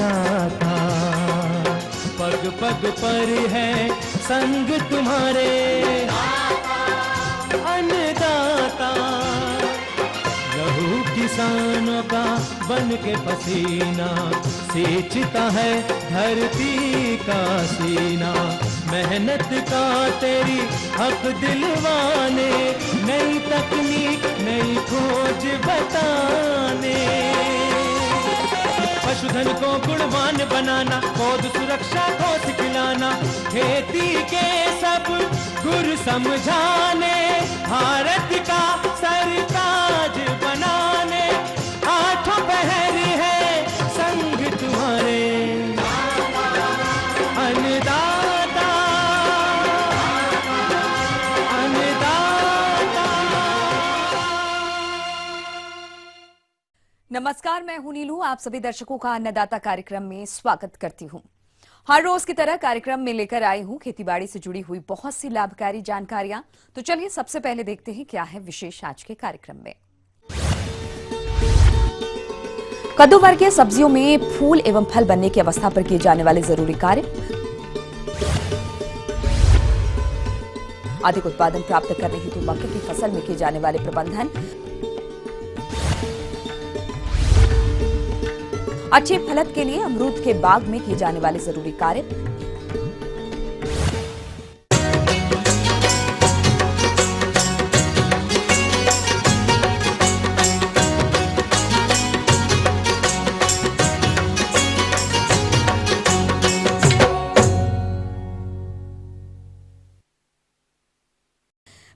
अन्नदाता, पग पग पर है संग तुम्हारे अन्नदाता। लहू किसानों का बन के पसीना सींचता है धरती का सीना। मेहनत का तेरी हक दिलवाने, नई तकनीक नई खोज बताने। पशुधन को गुणवान बनाना, पौध सुरक्षा को सिखलाना, खेती के सब गुर समझाने, भारत का सरताज बनाने। आठों पहर है संग तुम्हारे अन्नदाता, अन्नदाता। नमस्कार, मैं हूं नीलू। आप सभी दर्शकों का अन्नदाता कार्यक्रम में स्वागत करती हूं। हर रोज की तरह कार्यक्रम में लेकर आई हूं खेतीबाड़ी से जुड़ी हुई बहुत सी लाभकारी जानकारियां। तो चलिए सबसे पहले देखते हैं क्या है विशेष आज के कार्यक्रम में। कद्दू वर्गीय सब्जियों में फूल एवं फल बनने की अवस्था पर किए जाने वाले जरूरी कार्य, अधिक उत्पादन प्राप्त करने हेतु मक्के की फसल में किए जाने वाले प्रबंधन, अच्छे फलत के लिए अमरूद के बाग में किए जाने वाले जरूरी कार्य,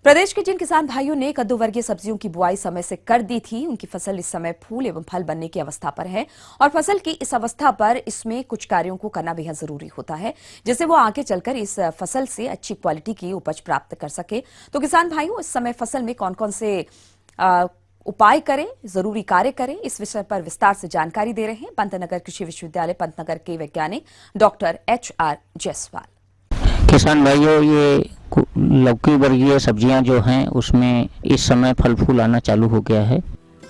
प्रदेश के जिन किसान भाइयों ने कद्दू वर्गीय सब्जियों की बुआई समय से कर दी थी, उनकी फसल इस समय फूल एवं फल बनने की अवस्था पर है और फसल की इस अवस्था पर इसमें कुछ कार्यों को करना बेहद जरूरी होता है, जिससे वो आगे चलकर इस फसल से अच्छी क्वालिटी की उपज प्राप्त कर सके। तो किसान भाइयों, इस समय फसल में कौन कौन से उपाय करें, जरूरी कार्य करें, इस विषय पर विस्तार से जानकारी दे रहे हैं पंतनगर कृषि विश्वविद्यालय पंतनगर के वैज्ञानिक डॉक्टर HR जायसवाल। किसान भाइयों, ये लौकी वर्गीय सब्जियां जो हैं उसमें इस समय फल फूल आना चालू हो गया है।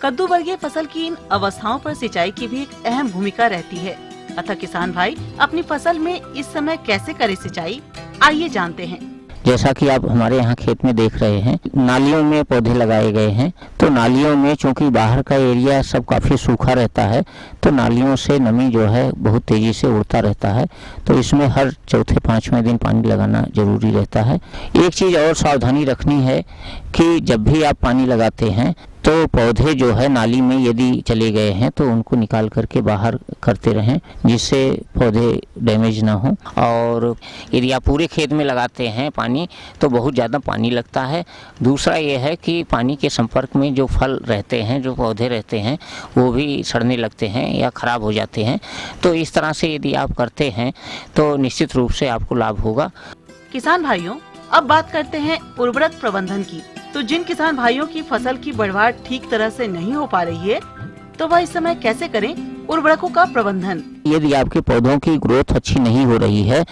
कद्दू वर्गीय फसल की इन अवस्थाओं पर सिंचाई की भी एक अहम भूमिका रहती है। अतः किसान भाई अपनी फसल में इस समय कैसे करें सिंचाई, आइए जानते हैं। जैसा कि आप हमारे यहाँ खेत में देख रहे हैं, नालियों में पौधे लगाए गए हैं। तो नालियों में चूंकि बाहर का एरिया सब काफ़ी सूखा रहता है, तो नालियों से नमी जो है बहुत तेज़ी से उड़ता रहता है। तो इसमें हर चौथे पाँचवें दिन पानी लगाना जरूरी रहता है। एक चीज़ और सावधानी रखनी है कि जब भी आप पानी लगाते हैं तो पौधे जो है नाली में यदि चले गए हैं तो उनको निकाल करके बाहर करते रहें, जिससे पौधे डैमेज ना हो। और यदि आप पूरे खेत में लगाते हैं पानी तो बहुत ज़्यादा पानी लगता है। दूसरा ये है कि पानी के संपर्क में जो फल रहते हैं, जो पौधे रहते हैं, वो भी सड़ने लगते हैं या ख़राब हो जाते हैं। तो इस तरह से यदि आप करते हैं तो निश्चित रूप से आपको लाभ होगा। किसान भाइयों, अब बात करते हैं उर्वरक प्रबंधन की। तो जिन किसान भाइयों की फसल की बढ़वाट ठीक तरह से नहीं हो पा रही है, तो वह इस समय कैसे करें उर्वरकों का प्रबंधन। यदि आपके पौधों की ग्रोथ अच्छी नहीं हो रही है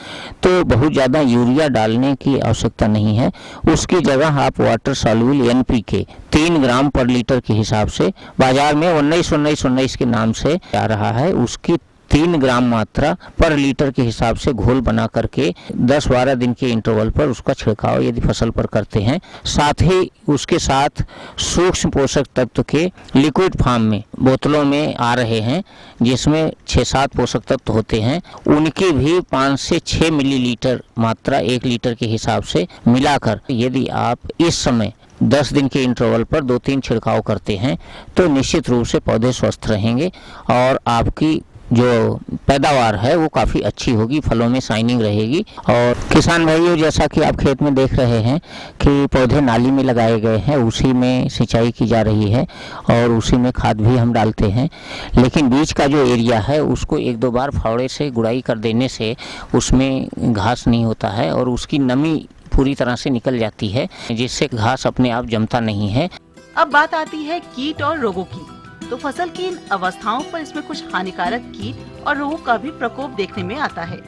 तो बहुत ज़्यादा यूरिया डालने की आवश्यकता नहीं है। उसकी जगह आप वाटर सॉल्युबल NPK 3 ग्राम पर लीटर के हिसाब से, बाजार में 19-19-19 के नाम से आ रहा है, उसकी 3 ग्राम मात्रा पर लीटर के हिसाब से घोल बना करके 10-12 दिन के इंटरवल पर उसका छिड़काव यदि फसल पर करते हैं। साथ ही उसके साथ सूक्ष्म पोषक तत्व के लिक्विड फॉर्म में बोतलों में आ रहे हैं, जिसमें 6-7 पोषक तत्व होते हैं, उनकी भी 5 से 6 मिलीलीटर मात्रा 1 लीटर के हिसाब से मिलाकर यदि आप इस समय 10 दिन के इंटरवल पर 2-3 छिड़काव करते हैं तो निश्चित रूप से पौधे स्वस्थ रहेंगे और आपकी जो पैदावार है वो काफ़ी अच्छी होगी, फलों में शाइनिंग रहेगी। और किसान भाइयों, जैसा कि आप खेत में देख रहे हैं कि पौधे नाली में लगाए गए हैं, उसी में सिंचाई की जा रही है और उसी में खाद भी हम डालते हैं। लेकिन बीच का जो एरिया है उसको 1-2 बार फावड़े से गुड़ाई कर देने से उसमें घास नहीं होता है और उसकी नमी पूरी तरह से निकल जाती है, जिससे घास अपने आप जमता नहीं है। अब बात आती है कीट और रोगों की। तो फसल की इन अवस्थाओं पर इसमें कुछ हानिकारक कीट और रोगों का भी प्रकोप देखने में आता है।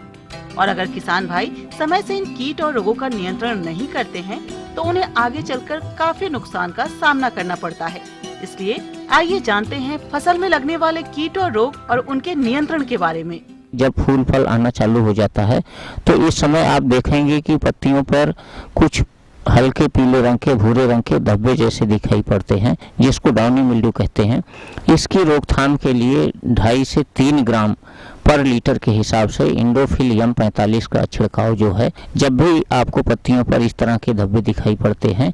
और अगर किसान भाई समय से इन कीट और रोगों का नियंत्रण नहीं करते हैं तो उन्हें आगे चलकर काफी नुकसान का सामना करना पड़ता है। इसलिए आइए जानते हैं फसल में लगने वाले कीट और रोग और उनके नियंत्रण के बारे में। जब फूल फल आना चालू हो जाता है तो इस समय आप देखेंगे कि पत्तियों पर कुछ हल्के पीले रंग के, भूरे रंग के धब्बे जैसे दिखाई पड़ते हैं, जिसको डाउनी मिल्ड्यू कहते हैं। इसकी रोकथाम के लिए 2.5 से 3 ग्राम पर लीटर के हिसाब से इंडोफिल M45 का छिड़काव जो है, जब भी आपको पत्तियों पर इस तरह के धब्बे दिखाई पड़ते हैं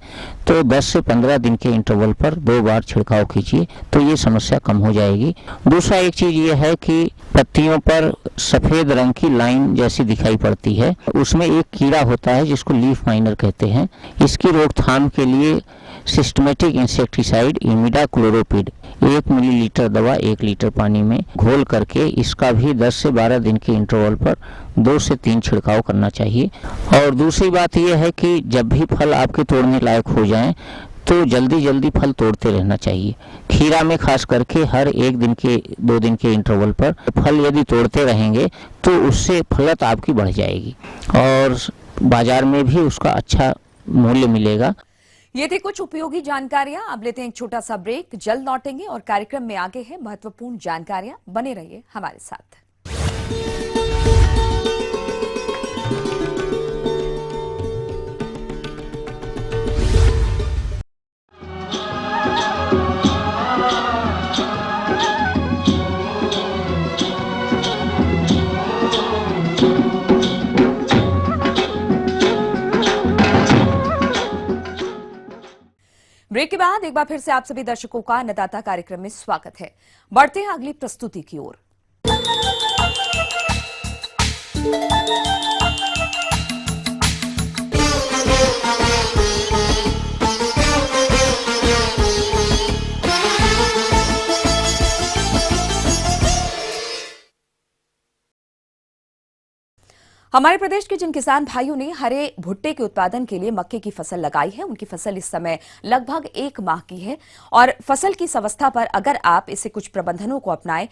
तो 10 से 15 दिन के इंटरवल पर 2 बार छिड़काव कीजिए, तो ये समस्या कम हो जाएगी। दूसरा एक चीज ये है कि पत्तियों पर सफेद रंग की लाइन जैसी दिखाई पड़ती है, उसमें एक कीड़ा होता है जिसको लीफ माइनर कहते हैं। इसकी रोकथाम के लिए सिस्टमेटिक इंसेक्टिसाइड इमिडाक्लोरोपिड 1 मिलीलीटर दवा 1 लीटर पानी में घोल करके इसका भी 10 से 12 दिन के इंटरवल पर 2 से 3 छिड़काव करना चाहिए। और दूसरी बात यह है कि जब भी फल आपके तोड़ने लायक हो जाएं तो जल्दी जल्दी फल तोड़ते रहना चाहिए। खीरा में खास करके हर 1 दिन के 2 दिन के इंटरवल पर फल यदि तोड़ते रहेंगे तो उससे फलत आपकी बढ़ जाएगी और बाजार में भी उसका अच्छा मूल्य मिलेगा। ये थी कुछ उपयोगी जानकारियां। अब लेते हैं एक छोटा सा ब्रेक, जल्द लौटेंगे और कार्यक्रम में आगे है महत्वपूर्ण जानकारियां। बने रहिए हमारे साथ। ब्रेक के बाद एक बार फिर से आप सभी दर्शकों का अन्नदाता कार्यक्रम में स्वागत है। बढ़ते हैं अगली प्रस्तुति की ओर। हमारे प्रदेश के जिन किसान भाइयों ने हरे भुट्टे के उत्पादन के लिए मक्के की फसल लगाई है, उनकी फसल इस समय लगभग 1 माह की है और फसल की इस अवस्था पर अगर आप इसे कुछ प्रबंधनों को अपनाएं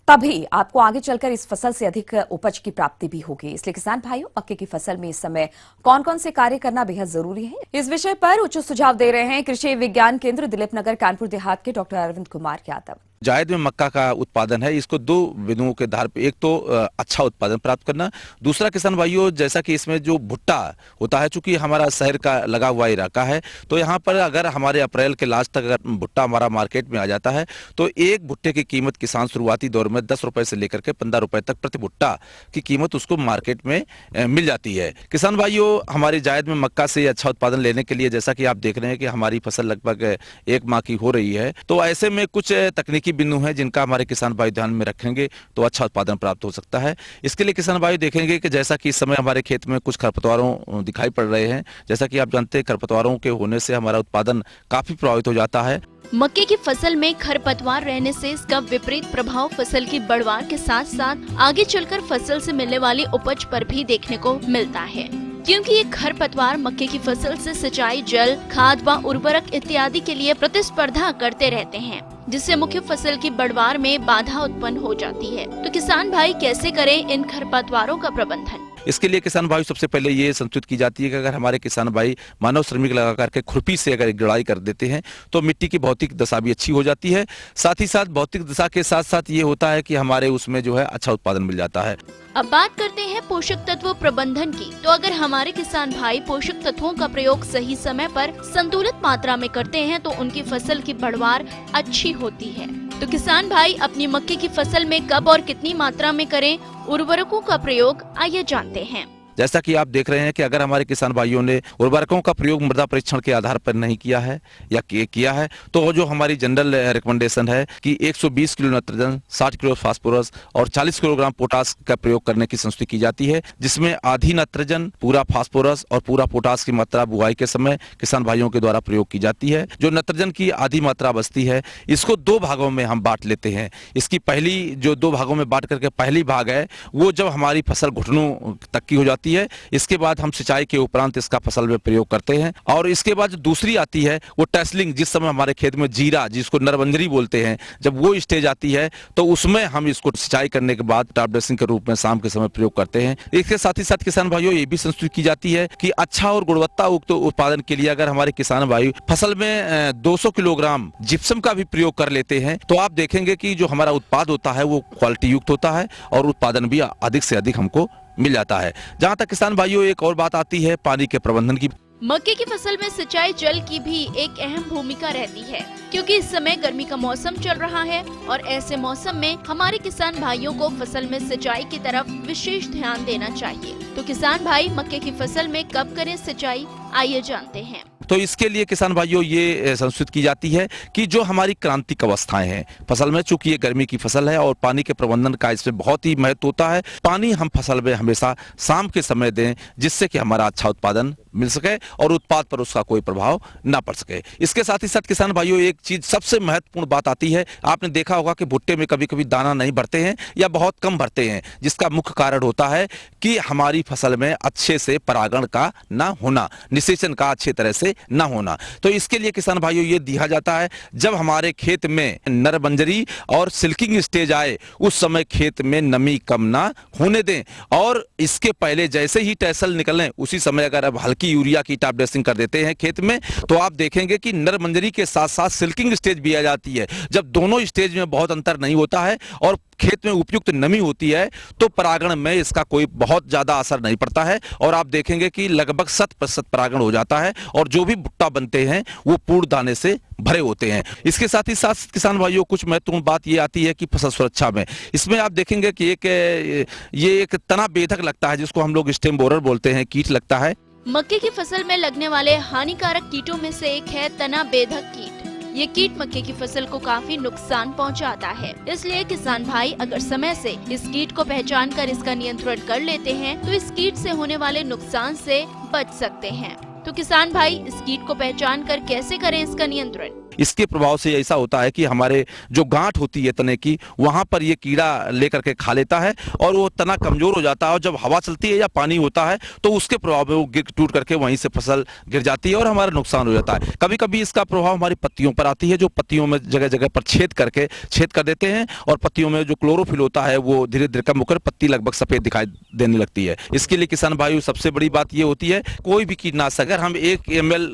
तभी आपको आगे चलकर इस फसल से अधिक उपज की प्राप्ति भी होगी। इसलिए किसान भाइयों, मक्के की फसल में इस समय कौन कौन से कार्य करना बेहद जरूरी है, इस विषय पर उचित सुझाव दे रहे हैं कृषि विज्ञान केंद्र दिलीप नगर कानपुर देहात के डॉक्टर अरविंद कुमार यादव। जायद में मक्का का उत्पादन है, इसको 2 बिंदुओं के आधार पर, एक तो अच्छा उत्पादन प्राप्त करना, दूसरा किसान भाइयों जैसा कि इसमें जो भुट्टा होता है, चूंकि हमारा शहर का लगा हुआ इलाका है तो यहाँ पर अगर हमारे अप्रैल के लास्ट तक अगर भुट्टा हमारा मार्केट में आ जाता है तो एक भुट्टे की कीमत किसान शुरुआती दौर में 10 रुपए से लेकर के 15 रुपए तक प्रति भुट्टा की कीमत उसको मार्केट में मिल जाती है। किसान भाइयों, हमारी जायद में मक्का से अच्छा उत्पादन लेने के लिए जैसा कि आप देख रहे हैं कि हमारी फसल लगभग 1 माह की हो रही है, तो ऐसे में कुछ तकनीकी बिंदु हैं जिनका हमारे किसान भाई ध्यान में रखेंगे तो अच्छा उत्पादन प्राप्त हो सकता है। इसके लिए किसान भाई देखेंगे कि जैसा कि इस समय हमारे खेत में कुछ खरपतवारों दिखाई पड़ रहे हैं, जैसा कि आप जानते हैं खरपतवारों के होने से हमारा उत्पादन काफी प्रभावित हो जाता है। मक्के की फसल में खरपतवार रहने से इसका विपरीत प्रभाव फसल की बढ़वार के साथ साथ आगे चलकर फसल से मिलने वाली उपज पर भी देखने को मिलता है, क्योंकि ये खरपतवार मक्के की फसल से सिंचाई, जल, खाद व उर्वरक इत्यादि के लिए प्रतिस्पर्धा करते रहते हैं, जिससे मुख्य फसल की बढ़वार में बाधा उत्पन्न हो जाती है। तो किसान भाई कैसे करें इन खरपतवारों का प्रबंधन? इसके लिए किसान भाई सबसे पहले ये संतुलित की जाती है कि अगर हमारे किसान भाई मानव श्रमिक लगा करके खुरपी से अगर गुड़ाई कर देते हैं तो मिट्टी की भौतिक दशा भी अच्छी हो जाती है। साथ ही साथ भौतिक दशा के साथ साथ ये होता है कि हमारे उसमें जो है अच्छा उत्पादन मिल जाता है। अब बात करते हैं पोषक तत्व प्रबंधन की। तो अगर हमारे किसान भाई पोषक तत्वों का प्रयोग सही समय पर संतुलित मात्रा में करते हैं तो उनकी फसल की बढ़वार अच्छी होती है। तो किसान भाई अपनी मक्के की फसल में कब और कितनी मात्रा में करें उर्वरकों का प्रयोग, आइए जानते हैं। जैसा कि आप देख रहे हैं कि अगर हमारे किसान भाइयों ने उर्वरकों का प्रयोग मृदा परीक्षण के आधार पर नहीं किया है या किया है तो जो हमारी जनरल रिकमेंडेशन है कि 120 किलो नाइट्रोजन, 60 किलो फास्फोरस और 40 किलोग्राम पोटास का प्रयोग करने की संस्तुति की जाती है, जिसमें आधी नाइट्रोजन, पूरा फास्फोरस और पूरा पोटास की मात्रा बुआई के समय किसान भाइयों के द्वारा प्रयोग की जाती है। जो नाइट्रोजन की आधी मात्रा बचती है इसको 2 भागों में हम बांट लेते हैं। इसकी पहली जो 2 भागों में बांट करके पहली भाग है वो जब हमारी फसल घुटनों तक की हो जाती जाती है। इसके बाद हम सिंचाई के उपरांत इसका फसल में प्रयोग करते हैं। और इसके बाद जो दूसरी आती है वो टेस्लिंग, जिस समय हमारे खेत में जीरा, जिसको नरबंजरी बोलते हैं, जब वो स्टेज आती है तो उसमें हम इसको सिंचाई करने के बाद टॉप ड्रेसिंग के रूप में शाम के समय प्रयोग करते हैं। इसके साथ ही साथ किसान भाइयों ये भी संस्तुति की जाती है कि अच्छा और गुणवत्ता युक्त उत्पादन के लिए अगर हमारे किसान भाई फसल में 200 किलोग्राम जिप्सम का भी प्रयोग कर लेते हैं तो आप देखेंगे कि जो हमारा उत्पाद होता है वो क्वालिटी युक्त होता है और उत्पादन भी अधिक से अधिक हमको मिल जाता है। जहां तक किसान भाइयों एक और बात आती है पानी के प्रबंधन की। मक्के की फसल में सिंचाई जल की भी एक अहम भूमिका रहती है, क्योंकि इस समय गर्मी का मौसम चल रहा है और ऐसे मौसम में हमारे किसान भाइयों को फसल में सिंचाई की तरफ विशेष ध्यान देना चाहिए। तो किसान भाई मक्के की फसल में कब करें सिंचाई, आइए जानते हैं। तो इसके लिए किसान भाइयों ये संसूचित की जाती है कि जो हमारी क्रांतिक अवस्थाएं हैं फसल में, चूंकि ये गर्मी की फसल है और पानी के प्रबंधन का इसमें बहुत ही महत्व होता है। पानी हम फसल में हमेशा शाम के समय दें जिससे कि हमारा अच्छा उत्पादन मिल सके और उत्पाद पर उसका कोई प्रभाव ना पड़ सके। इसके साथ ही साथ किसान भाइयों एक चीज सबसे महत्वपूर्ण बात आती है, आपने देखा होगा कि भुट्टे में कभी कभी दाना नहीं भरते हैं या बहुत कम भरते हैं, जिसका मुख्य कारण होता है कि हमारी फसल में अच्छे से परागण का ना होना, निषेचन का अच्छे तरह से ना होना। तो इसके लिए किसान भाइयों ये दिया जाता है जब हमारे खेत में नरबंजरी और सिल्किंग स्टेज आए उस समय खेत में नमी कम ना होने दें और इसके पहले जैसे ही टैसल निकलें उसी समय अगर अब हल्की यूरिया की टॉप ड्रेसिंग कर देते हैं खेत में तो आप देखेंगे कि नरबंजरी के साथ साथ सिल्किंग स्टेज भी आ जाती है। जब दोनों स्टेज में बहुत अंतर नहीं होता है और खेत में उपयुक्त नमी होती है तो परागण में इसका कोई बहुत ज्यादा असर नहीं पड़ता है और आप देखेंगे कि लगभग 100% परागण हो जाता है और जो भी भुट्टा बनते हैं वो पूर्ण दाने से भरे होते हैं। इसके साथ ही साथ किसान भाइयों कुछ महत्वपूर्ण बात ये आती है कि फसल सुरक्षा में इसमें आप देखेंगे कि ये एक तना बेधक लगता है जिसको हम लोग स्टेम बोरर बोलते हैं, कीट लगता है। मक्के की फसल में लगने वाले हानिकारक कीटों में से एक है तना बेधक कीट। ये कीट मक्के की फसल को काफी नुकसान पहुंचाता है, इसलिए किसान भाई अगर समय से इस कीट को पहचान कर इसका नियंत्रण कर लेते हैं तो इस कीट से होने वाले नुकसान से बच सकते हैं। तो किसान भाई इस कीट को पहचान कर कैसे करें इसका नियंत्रण? इसके प्रभाव से ऐसा होता है कि हमारे जो गांठ होती है तने की वहां पर ये कीड़ा लेकर के खा लेता है और वो तना कमजोर हो जाता है और जब हवा चलती है या पानी होता है तो उसके प्रभाव में वो गिर टूट करके वहीं से फसल गिर जाती है और हमारा नुकसान हो जाता है। कभी कभी इसका प्रभाव हमारी पत्तियों पर आती है, जो पत्तियों में जगह जगह पर छेद कर देते हैं और पत्तियों में जो क्लोरोफिल होता है वो धीरे धीरे कम होकर पत्ती लगभग सफेद दिखाई देने लगती है। इसके लिए किसान भाइयों सबसे बड़ी बात ये होती है कोई भी कीटनाशक अगर हम 1 ml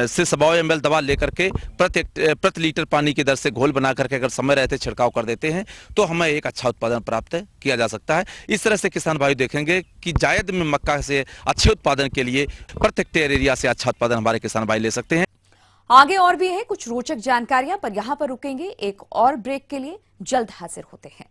से 1.25 ml दवा लेकर के प्रति लीटर पानी की दर से घोल बना करके अगर समय रहते छिड़काव कर देते हैं तो हमें एक अच्छा उत्पादन प्राप्त किया जा सकता है। इस तरह से किसान भाई देखेंगे कि जायद में मक्का से अच्छे उत्पादन के लिए प्रत्येक हेक्टेयर एरिया से अच्छा उत्पादन हमारे किसान भाई ले सकते हैं। आगे और भी है कुछ रोचक जानकारियां, पर यहां पर रुकेंगे एक और ब्रेक के लिए। जल्द हाजिर होते हैं।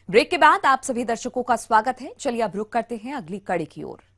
ब्रेक के बाद आप सभी दर्शकों का स्वागत है। चलिए अब रुक करते हैं अगली कड़ी की ओर।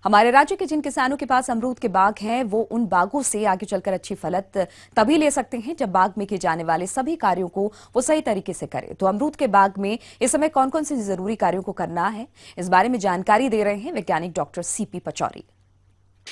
हमारे राज्य के जिन किसानों के पास अमरूद के बाग हैं वो उन बागों से आगे चलकर अच्छी फलत तभी ले सकते हैं जब बाग में किए जाने वाले सभी कार्यों को वो सही तरीके से करें। तो अमरूद के बाग में इस समय कौन कौन से जरूरी कार्यों को करना है, इस बारे में जानकारी दे रहे हैं वैज्ञानिक डॉक्टर सीपी पचौरी।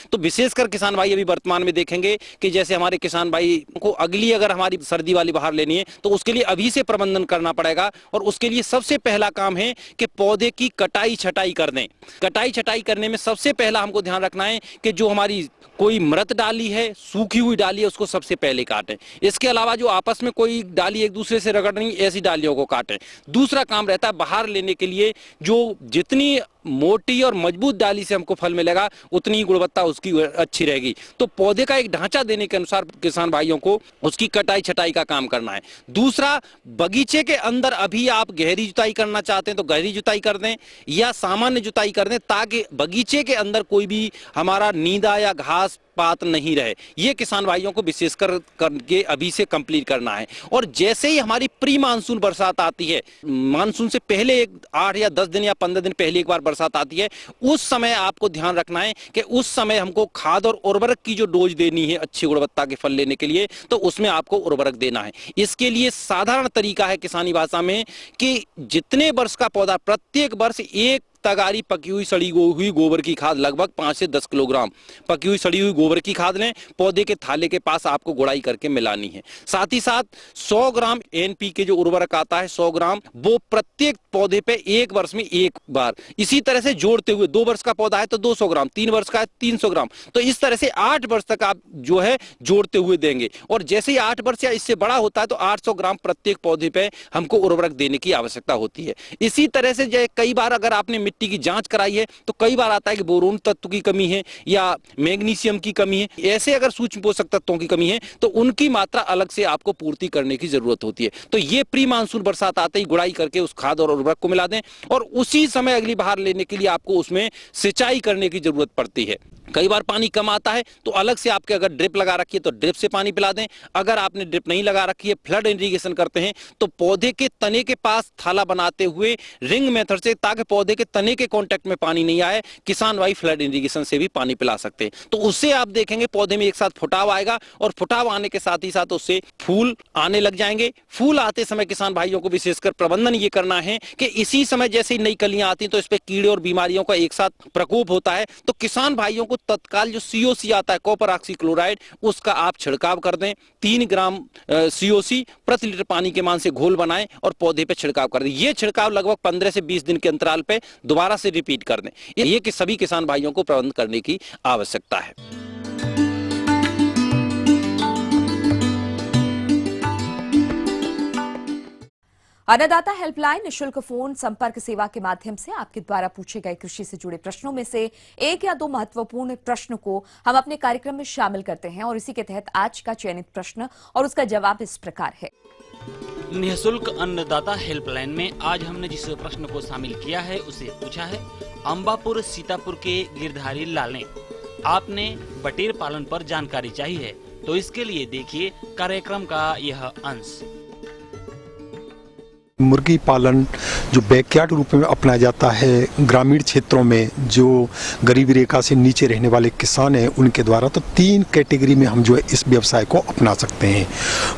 तो विशेषकर किसान भाई अभी वर्तमान में देखेंगे कि जैसे हमारे किसान भाई को अगली अगर हमारी सर्दी वाली बहार लेनी है तो उसके लिए अभी से प्रबंधन करना पड़ेगा और उसके लिए सबसे पहला काम है कि पौधे की कटाई छटाई कर दें। कटाई छटाई करने में सबसे पहला हमको ध्यान रखना है कि जो हमारी कोई मृत डाली है, सूखी हुई डाली है, उसको सबसे पहले काटें। इसके अलावा जो आपस में कोई डाली एक दूसरे से रगड़ रही, ऐसी डालियों को काटें। दूसरा काम रहता है बाहर लेने के लिए, जो जितनी मोटी और मजबूत डाली से हमको फल मिलेगा उतनी ही गुणवत्ता उसकी अच्छी रहेगी। तो पौधे का एक ढांचा देने के अनुसार किसान भाइयों को उसकी कटाई छटाई का काम करना है। दूसरा, बगीचे के अंदर अभी आप गहरी जुताई करना चाहते हैं तो गहरी जुताई कर दें या सामान्य जुताई कर दें, ताकि बगीचे के अंदर कोई भी हमारा नींदा या घास पात नहीं रहे। ये किसान भाइयों को विशेषकर करके अभी से कंप्लीट करना है। और जैसे ही हमारी प्री मानसून बरसात आती है, मानसून से पहले एक 8 या 10 दिन या 15 दिन पहले एक बार बरसात आती है, उस समय आपको ध्यान रखना है कि उस समय हमको खाद और उर्वरक की जो डोज देनी है अच्छी गुणवत्ता के फल लेने के लिए, तो उसमें आपको उर्वरक देना है। इसके लिए साधारण तरीका है किसानी भाषा में कि जितने वर्ष का पौधा, प्रत्येक वर्ष एक तगारी पकी हुई सड़ी हुई गोबर की खाद, लगभग 5 से 10 किलोग्राम पकी हुई सड़ी हुई गोबर की खाद लें, पौधे के थाले के पास आपको गुड़ाई करके मिलानी है। साथ ही साथ 100 ग्राम NPK जो उर्वरक आता है, 100 ग्राम, वो प्रत्येक पौधे पे एक वर्ष में एक बार, इसी तरह से जोड़ते हुए, 2 वर्ष का पौधा है तो 200 ग्राम, 3 वर्ष का है 300 ग्राम, तो इस तरह से 8 वर्ष तक आप जो है जोड़ते हुए देंगे। और जैसे ही 8 वर्ष या इससे बड़ा होता है तो 800 ग्राम प्रत्येक पौधे पे हमको उर्वरक देने की आवश्यकता होती है। इसी तरह से कई बार अगर आपने मिट्टी की जांच कराई है तो कई बार आता है कि बोरोन तत्व की कमी है या मैग्नीशियम की कमी है, ऐसे अगर सूक्ष्म पोषक तत्वों की कमी है तो उनकी मात्रा अलग से आपको पूर्ति करने की जरूरत होती है। तो ये प्री मानसून बरसात आते ही गुड़ाई करके उस खाद और उर्वरक को मिला दें और उसी समय अगली बहार लेने के लिए आपको उसमें सिंचाई करने की जरूरत पड़ती है। कई बार पानी कम आता है तो अलग से आपके अगर ड्रिप लगा रखी है तो ड्रिप से पानी पिला दें। अगर आपने ड्रिप नहीं लगा रखी है, फ्लड इरिगेशन करते हैं, तो पौधे के तने के पास थाला बनाते हुए रिंग मेथड से, ताकि पौधे के तने के कांटेक्ट में पानी नहीं आए, किसान भाई फ्लड इरिगेशन से भी पानी पिला सकते हैं। तो उससे आप देखेंगे पौधे में एक साथ फुटाव आएगा और फुटाव आने के साथ ही साथ उससे फूल आने लग जाएंगे। फूल आते समय किसान भाइयों को विशेषकर प्रबंधन ये करना है कि इसी समय जैसे ही नई कलियां आती हैं तो इस पे कीड़े और बीमारियों का एक साथ प्रकोप होता है, तो किसान भाइयों को तत्काल जो COC आता है, कॉपर ऑक्सीक्लोराइड, उसका आप छिड़काव कर दें। 3 ग्राम COC प्रति लीटर पानी के मान से घोल बनाएं और पौधे पे छिड़काव कर दें। ये छिड़काव लगभग 15 से 20 दिन के अंतराल पे दोबारा से रिपीट कर दें। ये कि सभी किसान भाइयों को प्रबंध करने की आवश्यकता है। अन्नदाता हेल्पलाइन निःशुल्क फोन संपर्क सेवा के माध्यम से आपके द्वारा पूछे गए कृषि से जुड़े प्रश्नों में से 1 या 2 महत्वपूर्ण प्रश्न को हम अपने कार्यक्रम में शामिल करते हैं और इसी के तहत आज का चयनित प्रश्न और उसका जवाब इस प्रकार है। निःशुल्क अन्नदाता हेल्पलाइन में आज हमने जिस प्रश्न को शामिल किया है उसे पूछा है अंबापुर सीतापुर के गिरधारी लाल ने, आपने बटेर पालन पर जानकारी चाहिए है, तो इसके लिए देखिए कार्यक्रम का यह अंश। मुर्गी पालन जो बैकयार्ड रूप में अपनाया जाता है ग्रामीण क्षेत्रों में, जो गरीबी रेखा से नीचे रहने वाले किसान हैं उनके द्वारा, तो 3 कैटेगरी में हम जो है इस व्यवसाय को अपना सकते हैं।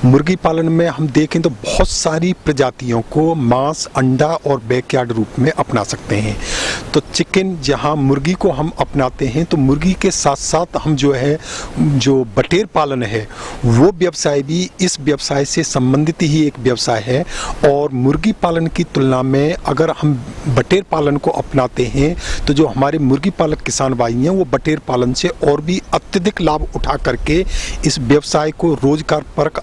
मुर्गी पालन में हम देखें तो बहुत सारी प्रजातियों को मांस, अंडा और बैकयार्ड रूप में अपना सकते हैं। तो चिकन, जहां मुर्गी को हम अपनाते हैं तो मुर्गी के साथ साथ हम जो है जो बटेर पालन है वो व्यवसाय भी इस व्यवसाय से संबंधित ही एक व्यवसाय है। और मुर्गी पालन की तुलना में अगर हम बटेर पालन को अपनाते हैं तो जो हमारे मुर्गी पालक किसान भाई हैं वो बटेर पालन से और भी अत्यधिक लाभ उठा करके इस व्यवसाय को रोजगार परक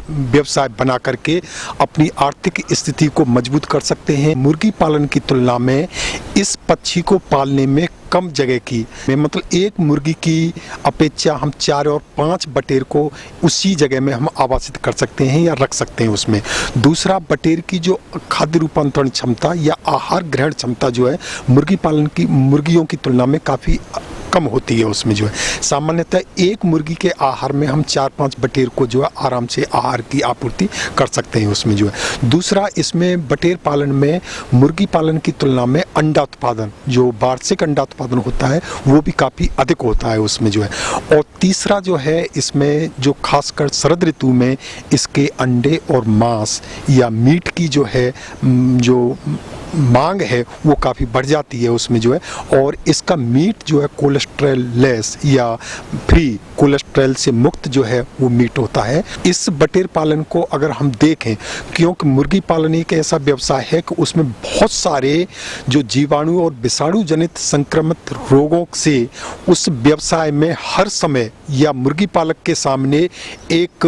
व्यवसाय बना करके अपनी आर्थिक स्थिति को मजबूत कर सकते हैं। मुर्गी पालन की तुलना में इस पक्षी को पालने में कम जगह की, मतलब एक मुर्गी की अपेक्षा हम 4 और 5 बटेर को उसी जगह में हम आवासित कर सकते हैं या रख सकते हैं उसमें। दूसरा, बटेर की जो खाद्य रूपांतरण क्षमता या आहार ग्रहण क्षमता जो है मुर्गी पालन की मुर्गियों की तुलना में काफ़ी कम होती है। उसमें जो है सामान्यतः एक मुर्गी के आहार में हम 4-5 बटेर को जो है आराम से आहार की आपूर्ति कर सकते हैं उसमें जो है। दूसरा, इसमें बटेर पालन में मुर्गी पालन की तुलना में अंडा उत्पादन, जो वार्षिक अंडा उत्पादन होता है वो भी काफ़ी अधिक होता है उसमें जो है। और तीसरा जो है इसमें जो खासकर शरद ऋतु में इसके अंडे और मांस या मीट की जो है जो मांग है वो काफ़ी बढ़ जाती है उसमें जो है, और इसका मीट जो है कोलेस्ट्रॉल लेस या फ्री, कोलेस्ट्रॉल से मुक्त जो है वो मीट होता है। इस बटेर पालन को अगर हम देखें, क्योंकि मुर्गी पालन एक ऐसा व्यवसाय है कि उसमें बहुत सारे जो जीवाणु और विषाणु जनित संक्रमित रोगों से उस व्यवसाय में हर समय या मुर्गी पालक के सामने एक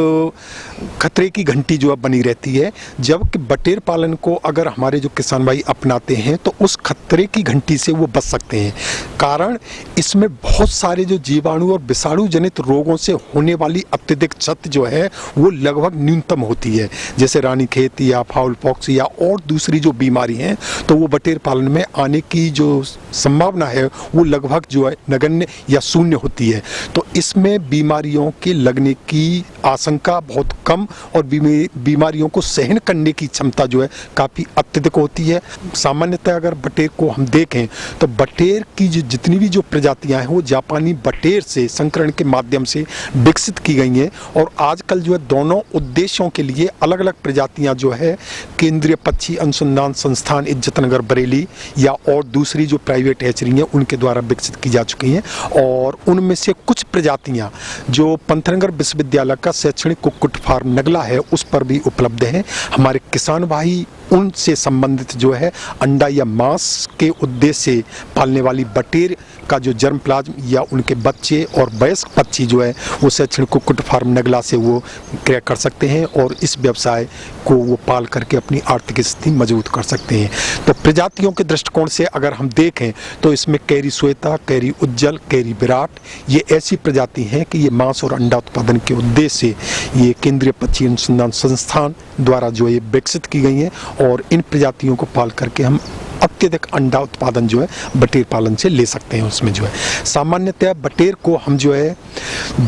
खतरे की घंटी जो है बनी रहती है। जबकि बटेर पालन को अगर हमारे जो किसान भाई अपनाते हैं तो उस खतरे की घंटी से वो बच सकते हैं। कारण इसमें बहुत सारे जो जीवाणु और विषाणु जनित रोगों से होने वाली अत्यधिक क्षति जो है वो लगभग न्यूनतम होती है। जैसे रानीखेत या फाउल पॉक्स या और दूसरी जो बीमारी हैं, तो वो बटेर पालन में आने की जो संभावना है वो लगभग जो है नगण्य या शून्य होती है। तो इसमें बीमारियों के लगने की आशंका बहुत कम और बीमारियों को सहन करने की क्षमता जो है काफ़ी अत्यधिक होती है। सामान्यतः अगर बटेर को हम देखें तो बटेर की जो जितनी भी जो प्रजातियां हैं वो जापानी बटेर से संकरण के माध्यम से विकसित की गई हैं, और आजकल जो है दोनों उद्देश्यों के लिए अलग अलग प्रजातियां जो है केंद्रीय पक्षी अनुसंधान संस्थान इज्जतनगर बरेली या और दूसरी जो प्राइवेट हैचरी हैं उनके द्वारा विकसित की जा चुकी हैं। और उनमें से कुछ प्रजातियां जो पंतनगर विश्वविद्यालय का शैक्षणिक कुक्कुट फार्म नगला है उस पर भी उपलब्ध हैं। हमारे किसान भाई उनसे संबंधित जो है अंडा या मांस के उद्देश्य से पालने वाली बटेर का जो जर्म प्लाज्म या उनके बच्चे और वयस्क पक्षी जो है वो शैक्षणिक कुक्कुट फार्म नगला से वो क्रय कर सकते हैं और इस व्यवसाय को वो पाल करके अपनी आर्थिक स्थिति मजबूत कर सकते हैं। तो प्रजातियों के दृष्टिकोण से अगर हम देखें तो इसमें कैरी श्वेता, कैरी उज्जवल, कैरी विराट ये ऐसी प्रजाति हैं कि ये मांस और अंडा उत्पादन के उद्देश्य से ये केंद्रीय पक्षी अनुसंधान संस्थान द्वारा जो ये विकसित की गई हैं, और इन प्रजातियों को पाल करके हम अत्यधिक अंडा उत्पादन जो है बटेर पालन से ले सकते हैं। उसमें जो है सामान्यतः बटेर को हम जो है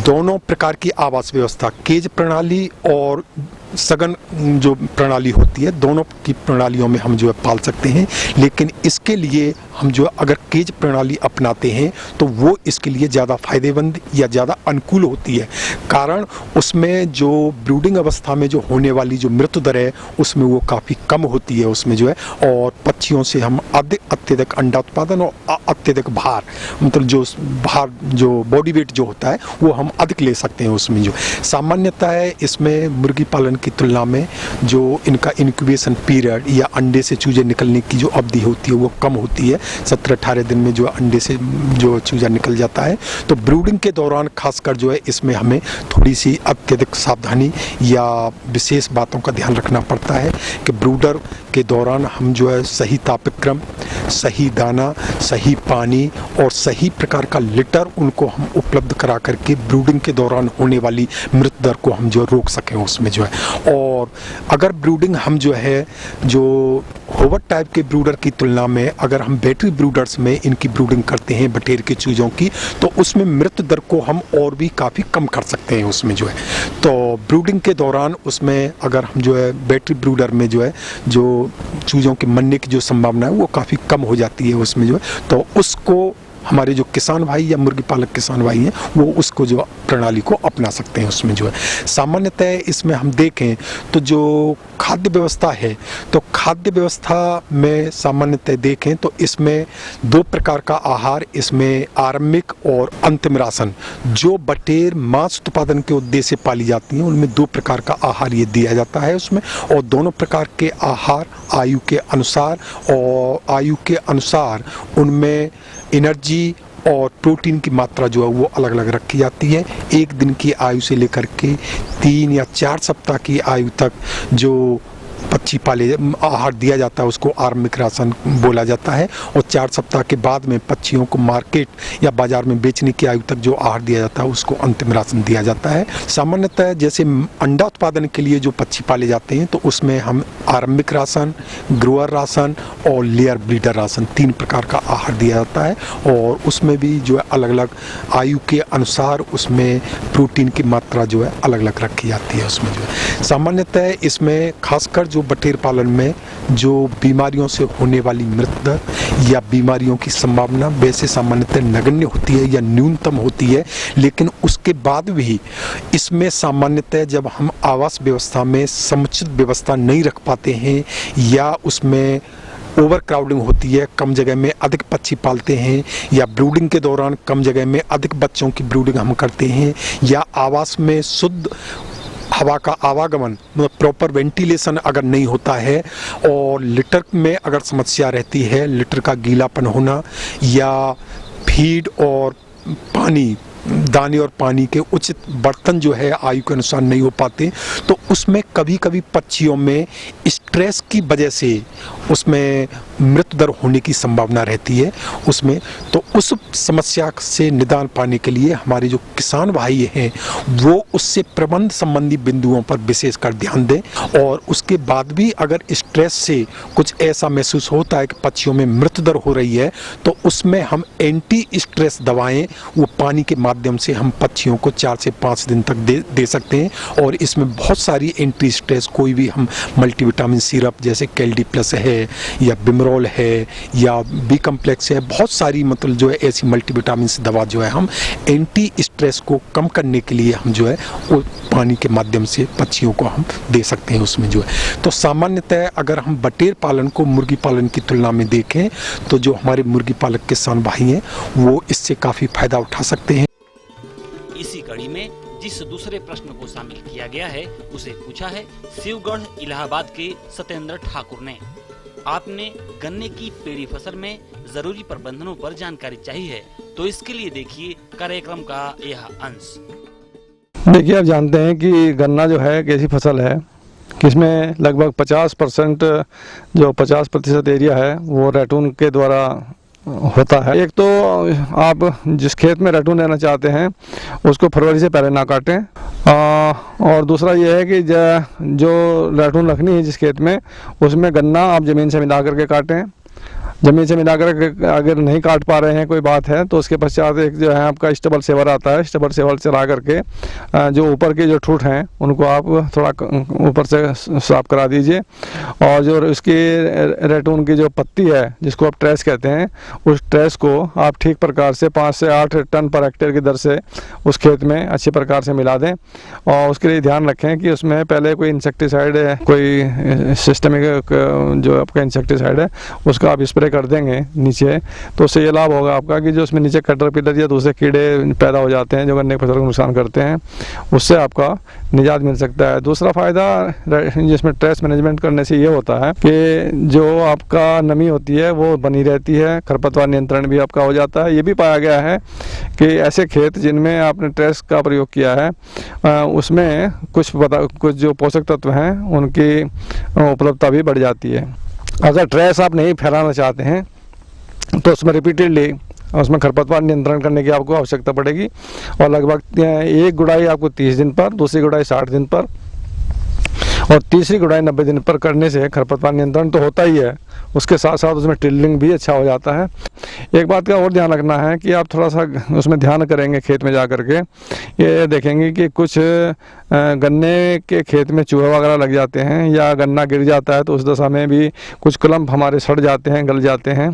दोनों प्रकार की आवास व्यवस्था, केज प्रणाली और सघन जो प्रणाली होती है, दोनों की प्रणालियों में हम जो है पाल सकते हैं। लेकिन इसके लिए हम जो अगर केज प्रणाली अपनाते हैं तो वो इसके लिए ज़्यादा फायदेमंद या ज़्यादा अनुकूल होती है। कारण उसमें जो ब्रूडिंग अवस्था में जो होने वाली जो मृत्यु दर है उसमें वो काफ़ी कम होती है उसमें जो है, और पक्षियों से हम अत्यधिक अंडा उत्पादन और अत्यधिक भार, मतलब जो भार जो बॉडी वेट जो होता है वो हम अधिक ले सकते हैं उसमें। जो सामान्यतः है इसमें मुर्गी पालन की तुलना में जो इनका इंक्यूबेशन पीरियड या अंडे से चूजे निकलने की जो अवधि होती है वो कम होती है। 17-18 दिन में जो अंडे से जो चूजा निकल जाता है। तो ब्रूडिंग के दौरान खासकर जो है इसमें हमें थोड़ी सी अत्यधिक सावधानी या विशेष बातों का ध्यान रखना पड़ता है कि ब्रूडर के दौरान हम जो है सही तापक्रम, सही दाना, सही पानी और सही प्रकार का लिटर उनको हम उपलब्ध करा करके ब्रूडिंग के दौरान होने वाली मृत्यु दर को हम जो रोक सकें उसमें जो है। और अगर ब्रूडिंग हम जो है जो होवर्ड टाइप के ब्रूडर की तुलना में अगर हम बैटरी ब्रूडर्स में इनकी ब्रूडिंग करते हैं बटेर के चूजों की, तो उसमें मृत्यु दर को हम और भी काफ़ी कम कर सकते हैं उसमें जो है। तो ब्रूडिंग के दौरान उसमें अगर हम जो है बैटरी ब्रूडर में जो है जो चूजों के मरने की जो संभावना है वो काफ़ी कम हो जाती है उसमें जो है। तो उसको हमारे जो किसान भाई या मुर्गी पालक किसान भाई हैं वो उसको जो प्रणाली को अपना सकते हैं उसमें जो है। सामान्यतः इसमें हम देखें तो जो खाद्य व्यवस्था है, तो खाद्य व्यवस्था में सामान्यतः देखें तो इसमें 2 प्रकार का आहार, इसमें आरंभिक और अंतिम राशन, जो बटेर मांस उत्पादन के उद्देश्य से पाली जाती हैं उनमें 2 प्रकार का आहार ये दिया जाता है उसमें। और दोनों प्रकार के आहार आयु के अनुसार उनमें एनर्जी और प्रोटीन की मात्रा जो है वो अलग अलग रखी जाती है। 1 दिन की आयु से लेकर के 3 या 4 सप्ताह की आयु तक जो पक्षी पाले आहार दिया जाता है उसको आरंभिक राशन बोला जाता है, और 4 सप्ताह के बाद में पक्षियों को मार्केट या बाजार में बेचने की आयु तक जो आहार दिया जाता है उसको अंतिम राशन दिया जाता है। सामान्यतः जैसे अंडा उत्पादन के लिए जो पक्षी पाले जाते हैं तो उसमें हम आरंभिक राशन, ग्रोअर राशन और लेयर ब्रीडर राशन 3 प्रकार का आहार दिया जाता है, और उसमें भी जो है अलग अलग आयु के अनुसार उसमें प्रोटीन की मात्रा जो है अलग अलग रखी जाती है उसमें जो है। सामान्यतः इसमें खासकर जो बटेर पालन में जो बीमारियों से होने वाली मृत्यु दर या बीमारियों की संभावना वैसे सामान्यतः नगण्य होती है या न्यूनतम होती है। लेकिन उसके बाद भी इसमें सामान्यतः जब हम आवास व्यवस्था में समुचित व्यवस्था नहीं रख पाते हैं या उसमें ओवर क्राउडिंग होती है, कम जगह में अधिक पक्षी पालते हैं, या ब्रूडिंग के दौरान कम जगह में अधिक बच्चों की ब्रूडिंग हम करते हैं, या आवास में शुद्ध हवा का आवागमन मतलब प्रॉपर वेंटिलेशन अगर नहीं होता है, और लिटर में अगर समस्या रहती है, लिटर का गीलापन होना, या फीड और पानी, दाने और पानी के उचित बर्तन जो है आयु के अनुसार नहीं हो पाते, तो उसमें कभी कभी पक्षियों में स्ट्रेस की वजह से उसमें मृत्यु दर होने की संभावना रहती है उसमें। तो उस समस्या से निदान पाने के लिए हमारे जो किसान भाई हैं वो उससे प्रबंध संबंधी बिंदुओं पर विशेषकर ध्यान दें, और उसके बाद भी अगर स्ट्रेस से कुछ ऐसा महसूस होता है कि पक्षियों में मृत्यु दर हो रही है, तो उसमें हम एंटी स्ट्रेस दवाएं वो पानी के माध्यम से हम पक्षियों को 4 से 5 दिन तक दे सकते हैं। और इसमें बहुत सारी एंटी स्ट्रेस कोई भी हम मल्टीविटामिन सिरप जैसे कैल्डी प्लस है, या बिमरोल है, या बी कम्प्लेक्स है, बहुत सारी मतलब जो है ऐसी मल्टीविटामिन दवा जो है हम एंटी स्ट्रेस को कम करने के लिए हम जो है वो पानी के माध्यम से पक्षियों को हम दे सकते हैं उसमें जो है। तो सामान्यतः अगर हम बटेर पालन को मुर्गी पालन की तुलना में देखें तो जो हमारे मुर्गी पालक किसान भाई हैं वो इससे काफ़ी फायदा उठा सकते हैं। इसी कड़ी में जिस दूसरे प्रश्न को शामिल किया गया है उसे पूछा है शिवगढ़ इलाहाबाद के सत्येंद्र ठाकुर ने। आपने गन्ने की पेड़ी फसल में जरूरी प्रबंधनों पर जानकारी चाहिए है, तो इसके लिए देखिए कार्यक्रम का यह अंश। देखिए, आप जानते हैं कि गन्ना जो है एक ऐसी फसल है कि इसमें लगभग 50% जो 50% एरिया है वो रैटून के द्वारा होता है। एक तो आप जिस खेत में रैटून लेना चाहते हैं उसको फरवरी से पहले ना काटें, और दूसरा ये है कि जो रैटून रखनी है जिस खेत में उसमें गन्ना आप ज़मीन से मिला करके काटें। ज़मीन से मिलाकर अगर नहीं काट पा रहे हैं कोई बात है तो उसके पश्चात एक जो है आपका स्टेबल सेवर आता है, स्टेबल सेवर चला करके जो ऊपर के जो ठूठ हैं उनको आप थोड़ा ऊपर से साफ करा दीजिए, और जो इसकी रैटून की जो पत्ती है जिसको आप ट्रेस कहते हैं उस ट्रेस को आप ठीक प्रकार से 5 से 8 टन पर हेक्टेयर की दर से उस खेत में अच्छी प्रकार से मिला दें। और उसके लिए ध्यान रखें कि उसमें पहले कोई इंसेक्टिसाइड कोई सिस्टमिक जो आपका इंसेक्टिसाइड है उसका आप स्प्रे कर देंगे नीचे, तो उससे ये लाभ होगा आपका कि जो उसमें नीचे कैटरपिलर या दूसरे कीड़े पैदा हो जाते हैं जो गन्ने की फसल को नुकसान करते हैं उससे आपका निजात मिल सकता है। दूसरा फ़ायदा जिसमें ट्रेस मैनेजमेंट करने से ये होता है कि जो आपका नमी होती है वो बनी रहती है, खरपतवार नियंत्रण भी आपका हो जाता है। ये भी पाया गया है कि ऐसे खेत जिनमें आपने ट्रेस का प्रयोग किया है उसमें कुछ जो पोषक तत्व हैं उनकी उपलब्धता भी बढ़ जाती है। अगर ट्रेस आप नहीं फैलाना चाहते हैं तो उसमें रिपीटेडली उसमें खरपतवार नियंत्रण करने की आपको आवश्यकता पड़ेगी, और लगभग एक गुड़ाई आपको 30 दिन पर, दूसरी गुड़ाई 60 दिन पर और तीसरी गुड़ाई 90 दिन पर करने से खरपतवार नियंत्रण तो होता ही है, उसके साथ साथ उसमें टिल्लिंग भी अच्छा हो जाता है। एक बात का और ध्यान रखना है कि आप थोड़ा सा उसमें ध्यान करेंगे खेत में जा कर के, ये देखेंगे कि कुछ गन्ने के खेत में चूहे वगैरह लग जाते हैं या गन्ना गिर जाता है तो उस दशा में भी कुछ कलम हमारे सड़ जाते हैं, गल जाते हैं,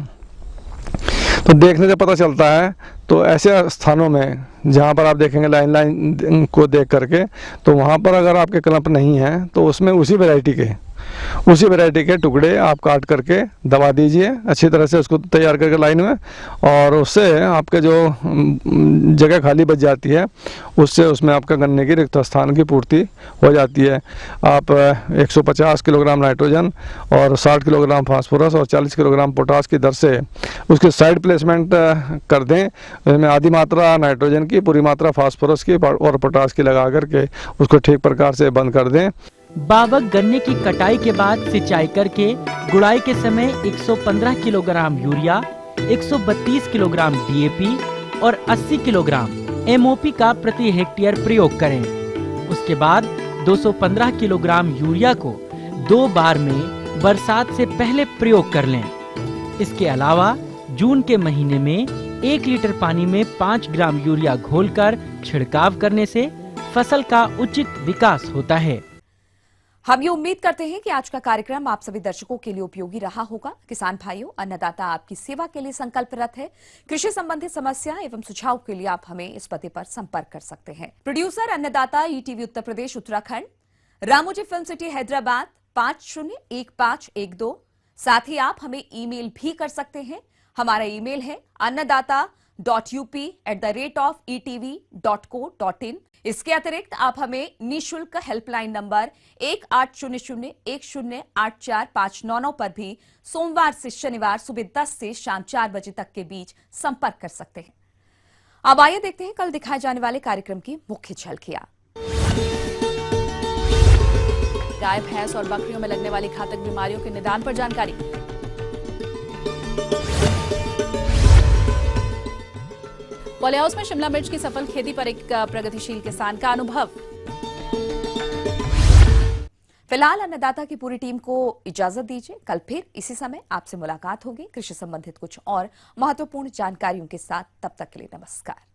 तो देखने से पता चलता है। तो ऐसे स्थानों में जहाँ पर आप देखेंगे लाइन को देख करके, तो वहाँ पर अगर आपके क्लम्प नहीं हैं तो उसमें उसी वैरायटी के टुकड़े आप काट करके दबा दीजिए अच्छी तरह से, उसको तैयार करके लाइन में, और उससे आपके जो जगह खाली बच जाती है उससे उसमें आपका गन्ने की रिक्त स्थान की पूर्ति हो जाती है। आप 150 किलोग्राम नाइट्रोजन और 60 किलोग्राम फास्फोरस और 40 किलोग्राम पोटास की दर से उसकी साइड प्लेसमेंट कर दें। इसमें आधी मात्रा नाइट्रोजन की, पूरी मात्रा फास्फोरस की और पोटास की लगा करके उसको ठीक प्रकार से बंद कर दें। बावक गन्ने की कटाई के बाद सिंचाई करके गुड़ाई के समय 115 किलोग्राम यूरिया, 132 किलोग्राम डीएपी और 80 किलोग्राम एमओपी का प्रति हेक्टेयर प्रयोग करें। उसके बाद 215 किलोग्राम यूरिया को 2 बार में बरसात से पहले प्रयोग कर लें। इसके अलावा जून के महीने में 1 लीटर पानी में 5 ग्राम यूरिया घोलकर छिड़काव करने से फसल का उचित विकास होता है। हम ये उम्मीद करते हैं कि आज का कार्यक्रम आप सभी दर्शकों के लिए उपयोगी रहा होगा। किसान भाइयों, अन्नदाता आपकी सेवा के लिए संकल्परत है। कृषि संबंधित समस्या एवं सुझाव के लिए आप हमें इस पते पर संपर्क कर सकते हैं। प्रोड्यूसर अन्नदाता, ETV Uttar Pradesh Uttarakhand, Ramoji film city Hyderabad 501512, साथ ही आप हमें ईमेल भी कर सकते हैं। हमारा ईमेल है annadaata.up@etv.co.in। इसके अतिरिक्त आप हमें निःशुल्क हेल्पलाइन नंबर 1800-1084-599 पर भी सोमवार से शनिवार सुबह 10 से शाम 4 बजे तक के बीच संपर्क कर सकते हैं। अब आइए देखते हैं कल दिखाए जाने वाले कार्यक्रम की मुख्य झलकियां। गाय, भैंस और बकरियों में लगने वाली घातक बीमारियों के निदान पर जानकारी। पॉली हाउस में शिमला मिर्च की सफल खेती पर एक प्रगतिशील किसान का अनुभव। फिलहाल अन्नदाता की पूरी टीम को इजाजत दीजिए। कल फिर इसी समय आपसे मुलाकात होगी कृषि संबंधित कुछ और महत्वपूर्ण जानकारियों के साथ। तब तक के लिए नमस्कार।